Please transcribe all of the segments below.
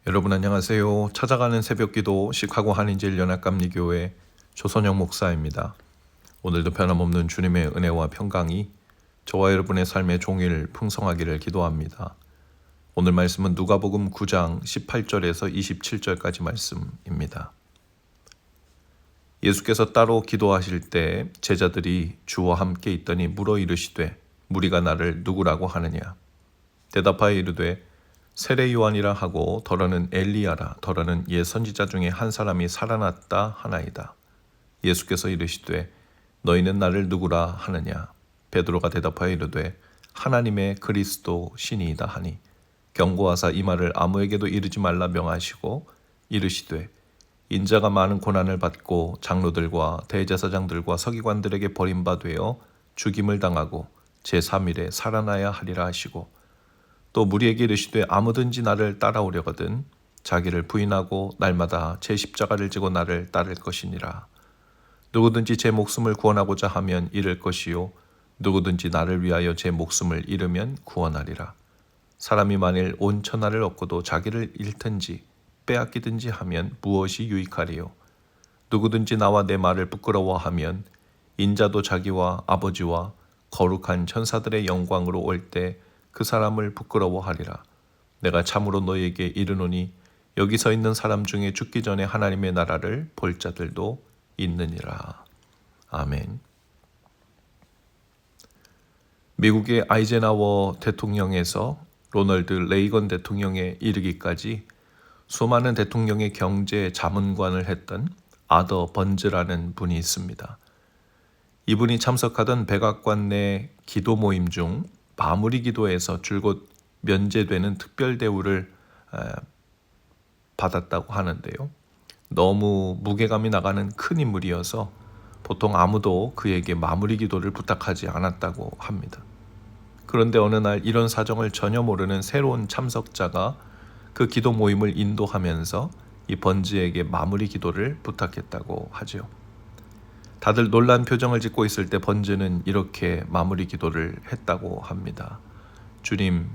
여러분 안녕하세요. 찾아가는 새벽기도 시카고 한인제일연합감리교회 조선영 목사입니다. 오늘도 변함없는 주님의 은혜와 평강이 저와 여러분의 삶의 종일 풍성하기를 기도합니다. 오늘 말씀은 누가복음 9장 18절에서 27절까지 말씀입니다. 예수께서 따로 기도하실 때 제자들이 주와 함께 있더니 물어 이르시되 무리가 나를 누구라고 하느냐? 대답하여 이르되 세례 요한이라 하고 더러는 엘리야라, 더러는 옛 선지자 중에 한 사람이 살아났다 하나이다. 예수께서 이르시되 너희는 나를 누구라 하느냐? 베드로가 대답하여 이르되 하나님의 그리스도 신이이다 하니 경고하사 이 말을 아무에게도 이르지 말라 명하시고 이르시되 인자가 많은 고난을 받고 장로들과 대제사장들과 서기관들에게 버림받되어 죽임을 당하고 제3일에 살아나야 하리라 하시고 또 무리에게 이르시되 아무든지 나를 따라오려거든 자기를 부인하고 날마다 제 십자가를 지고 나를 따를 것이니라. 누구든지 제 목숨을 구원하고자 하면 잃을 것이요 누구든지 나를 위하여 제 목숨을 잃으면 구원하리라. 사람이 만일 온 천하를 얻고도 자기를 잃든지 빼앗기든지 하면 무엇이 유익하리요? 누구든지 나와 내 말을 부끄러워하면 인자도 자기와 아버지와 거룩한 천사들의 영광으로 올 때 그 사람을 부끄러워하리라. 내가 참으로 너희에게 이르노니 여기 서 있는 사람 중에 죽기 전에 하나님의 나라를 볼 자들도 있느니라. 아멘. 미국의 아이젠하워 대통령에서 로널드 레이건 대통령에 이르기까지 수많은 대통령의 경제 자문관을 했던 아더 번즈라는 분이 있습니다. 이분이 참석하던 백악관 내 기도 모임 중 마무리 기도에서 줄곧 면제되는 특별 대우를 받았다고 하는데요. 너무 무게감이 나가는 큰 인물이어서 보통 아무도 그에게 마무리 기도를 부탁하지 않았다고 합니다. 그런데 어느 날 이런 사정을 전혀 모르는 새로운 참석자가 그 기도 모임을 인도하면서 이 번즈에게 마무리 기도를 부탁했다고 하죠. 다들 놀란 표정을 짓고 있을 때 번즈는 이렇게 마무리 기도를 했다고 합니다. 주님,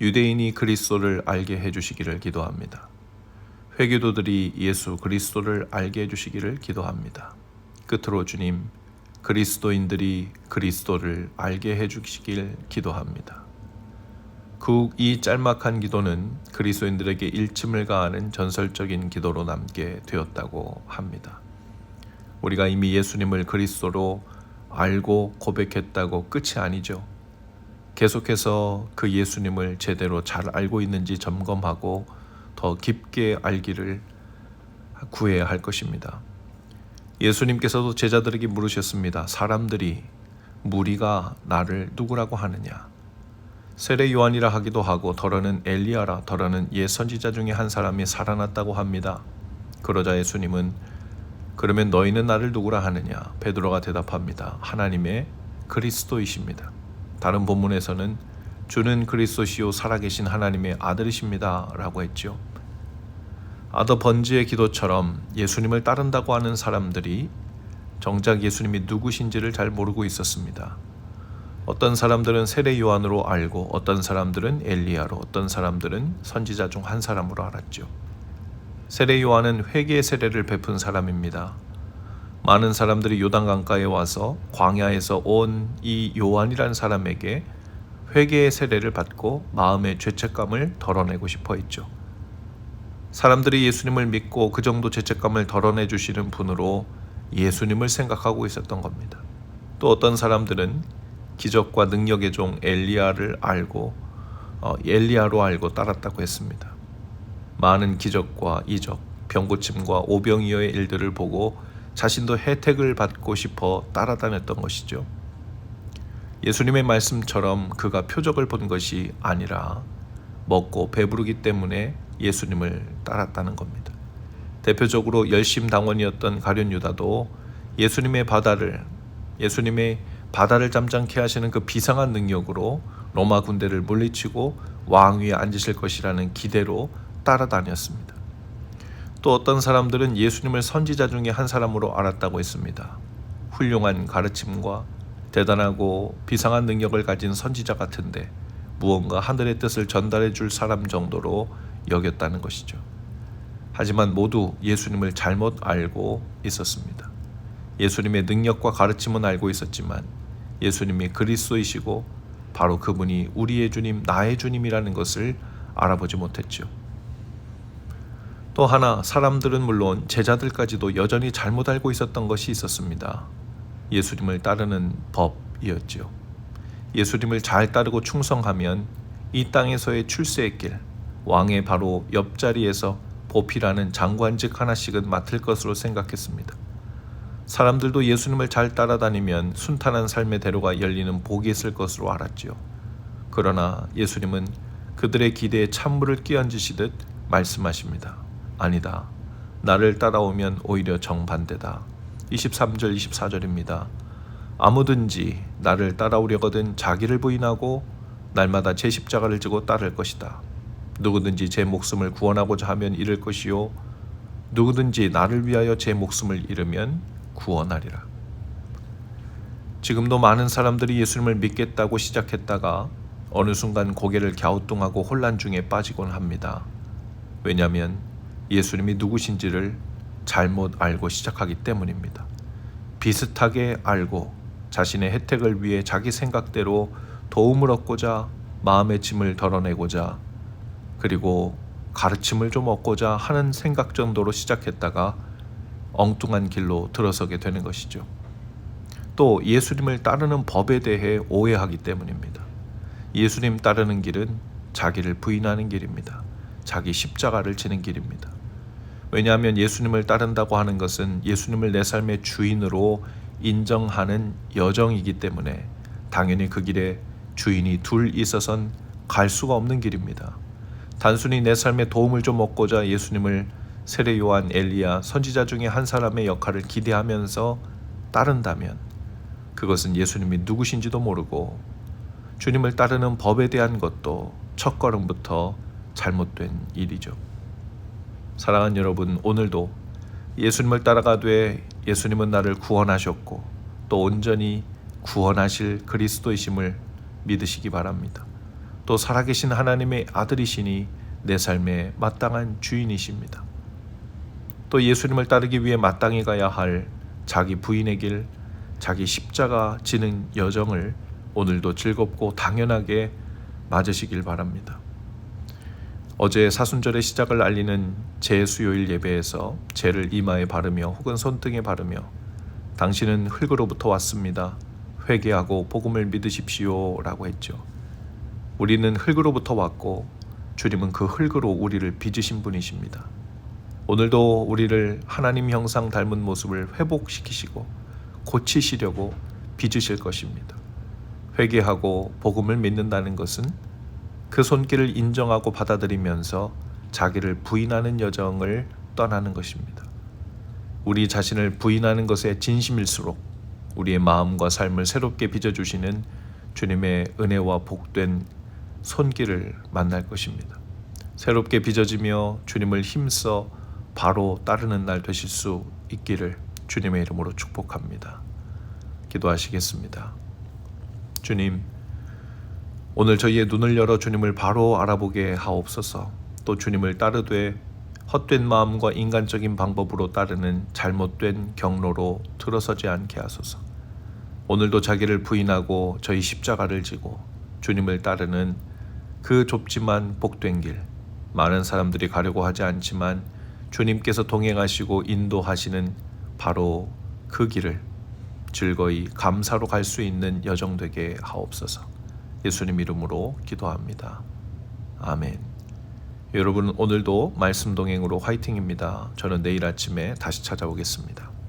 유대인이 그리스도를 알게 해주시기를 기도합니다. 회교도들이 예수 그리스도를 알게 해주시기를 기도합니다. 끝으로 주님, 그리스도인들이 그리스도를 알게 해주시길 기도합니다. 이 짤막한 기도는 그리스도인들에게 일침을 가하는 전설적인 기도로 남게 되었다고 합니다. 우리가 이미 예수님을 그리스도로 알고 고백했다고 끝이 아니죠. 계속해서 그 예수님을 제대로 잘 알고 있는지 점검하고 더 깊게 알기를 구해야 할 것입니다. 예수님께서도 제자들에게 물으셨습니다. 사람들이 무리가 나를 누구라고 하느냐? 세례 요한이라 하기도 하고 더러는 엘리야라, 더러는 옛 선지자 중에 한 사람이 살아났다고 합니다. 그러자 예수님은 그러면 너희는 나를 누구라 하느냐? 베드로가 대답합니다. 하나님의 그리스도이십니다. 다른 본문에서는 주는 그리스도시요 살아계신 하나님의 아들이십니다 라고 했죠. 아더 번지의 기도처럼 예수님을 따른다고 하는 사람들이 정작 예수님이 누구신지를 잘 모르고 있었습니다. 어떤 사람들은 세례 요한으로 알고 어떤 사람들은 엘리야로, 어떤 사람들은 선지자 중 한 사람으로 알았죠. 세례 요한은 회개의 세례를 베푼 사람입니다. 많은 사람들이 요단강가에 와서 광야에서 온 이 요한이라는 사람에게 회개의 세례를 받고 마음의 죄책감을 덜어내고 싶어 했죠. 사람들이 예수님을 믿고 그 정도 죄책감을 덜어내 주시는 분으로 예수님을 생각하고 있었던 겁니다. 또 어떤 사람들은 기적과 능력의 종 엘리야로 알고 따랐다고 했습니다. 많은 기적과 이적, 병고침과 오병이어의 일들을 보고 자신도 혜택을 받고 싶어 따라다녔던 것이죠. 예수님의 말씀처럼 그가 표적을 본 것이 아니라 먹고 배부르기 때문에 예수님을 따랐다는 겁니다. 대표적으로 열심당원이었던 가룟 유다도 예수님의 바다를 잠잠케 하시는 그 비상한 능력으로 로마 군대를 물리치고 왕위에 앉으실 것이라는 기대로 따라다녔습니다. 또 어떤 사람들은 예수님을 선지자 중에 한 사람으로 알았다고 했습니다. 훌륭한 가르침과 대단하고 비상한 능력을 가진 선지자 같은데 무언가 하늘의 뜻을 전달해 줄 사람 정도로 여겼다는 것이죠. 하지만 모두 예수님을 잘못 알고 있었습니다. 예수님의 능력과 가르침은 알고 있었지만 예수님이 그리스도이시고 바로 그분이 우리의 주님, 나의 주님이라는 것을 알아보지 못했죠. 또 하나, 사람들은 물론 제자들까지도 여전히 잘못 알고 있었던 것이 있었습니다. 예수님을 따르는 법이었죠. 예수님을 잘 따르고 충성하면 이 땅에서의 출세의 길, 왕의 바로 옆자리에서 보필하는 장관직 하나씩은 맡을 것으로 생각했습니다. 사람들도 예수님을 잘 따라다니면 순탄한 삶의 대로가 열리는 복이 있을 것으로 알았지요. 그러나 예수님은 그들의 기대에 찬물을 끼얹으시듯 말씀하십니다. 아니다. 나를 따라오면 오히려 정반대다. 23절 24절입니다. 아무든지 나를 따라오려거든 자기를 부인하고 날마다 제 십자가를 지고 따를 것이다. 누구든지 제 목숨을 구원하고자 하면 잃을 것이요 누구든지 나를 위하여 제 목숨을 잃으면 구원하리라. 지금도 많은 사람들이 예수님을 믿겠다고 시작했다가 어느 순간 고개를 갸우뚱하고 혼란 중에 빠지곤 합니다. 왜냐하면 예수님이 누구신지를 잘못 알고 시작하기 때문입니다. 비슷하게 알고 자신의 혜택을 위해 자기 생각대로 도움을 얻고자 마음의 짐을 덜어내고자 그리고 가르침을 좀 얻고자 하는 생각 정도로 시작했다가 엉뚱한 길로 들어서게 되는 것이죠. 또 예수님을 따르는 법에 대해 오해하기 때문입니다. 예수님 따르는 길은 자기를 부인하는 길입니다. 자기 십자가를 지는 길입니다. 왜냐하면 예수님을 따른다고 하는 것은 예수님을 내 삶의 주인으로 인정하는 여정이기 때문에 당연히 그 길에 주인이 둘 있어선 갈 수가 없는 길입니다. 단순히 내 삶에 도움을 좀 얻고자 예수님을 세례 요한, 엘리야, 선지자 중에 한 사람의 역할을 기대하면서 따른다면 그것은 예수님이 누구신지도 모르고 주님을 따르는 법에 대한 것도 첫걸음부터 잘못된 일이죠. 사랑하는 여러분, 오늘도 예수님을 따라가되 예수님은 나를 구원하셨고 또 온전히 구원하실 그리스도이심을 믿으시기 바랍니다. 또 살아계신 하나님의 아들이시니 내 삶의 마땅한 주인이십니다. 또 예수님을 따르기 위해 마땅히 가야 할 자기 부인의 길, 자기 십자가 지는 여정을 오늘도 즐겁고 당연하게 맞으시길 바랍니다. 어제 사순절의 시작을 알리는 제수요일 예배에서 제를 이마에 바르며 혹은 손등에 바르며 당신은 흙으로부터 왔습니다. 회개하고 복음을 믿으십시오 라고 했죠. 우리는 흙으로부터 왔고 주님은 그 흙으로 우리를 빚으신 분이십니다. 오늘도 우리를 하나님 형상 닮은 모습을 회복시키시고 고치시려고 빚으실 것입니다. 회개하고 복음을 믿는다는 것은 그 손길을 인정하고 받아들이면서 자기를 부인하는 여정을 떠나는 것입니다. 우리 자신을 부인하는 것에 진심일수록 우리의 마음과 삶을 새롭게 빚어주시는 주님의 은혜와 복된 손길을 만날 것입니다. 새롭게 빚어지며 주님을 힘써 바로 따르는 날 되실 수 있기를 주님의 이름으로 축복합니다. 기도하시겠습니다. 주님, 오늘 저희의 눈을 열어 주님을 바로 알아보게 하옵소서. 또 주님을 따르되 헛된 마음과 인간적인 방법으로 따르는 잘못된 경로로 들어서지 않게 하소서. 오늘도 자기를 부인하고 저희 십자가를 지고 주님을 따르는 그 좁지만 복된 길, 많은 사람들이 가려고 하지 않지만 주님께서 동행하시고 인도하시는 바로 그 길을 즐거이 감사로 갈 수 있는 여정 되게 하옵소서. 예수님 이름으로 기도합니다. 아멘. 여러분, 오늘도 말씀 동행으로 화이팅입니다. 저는 내일 아침에 다시 찾아오겠습니다.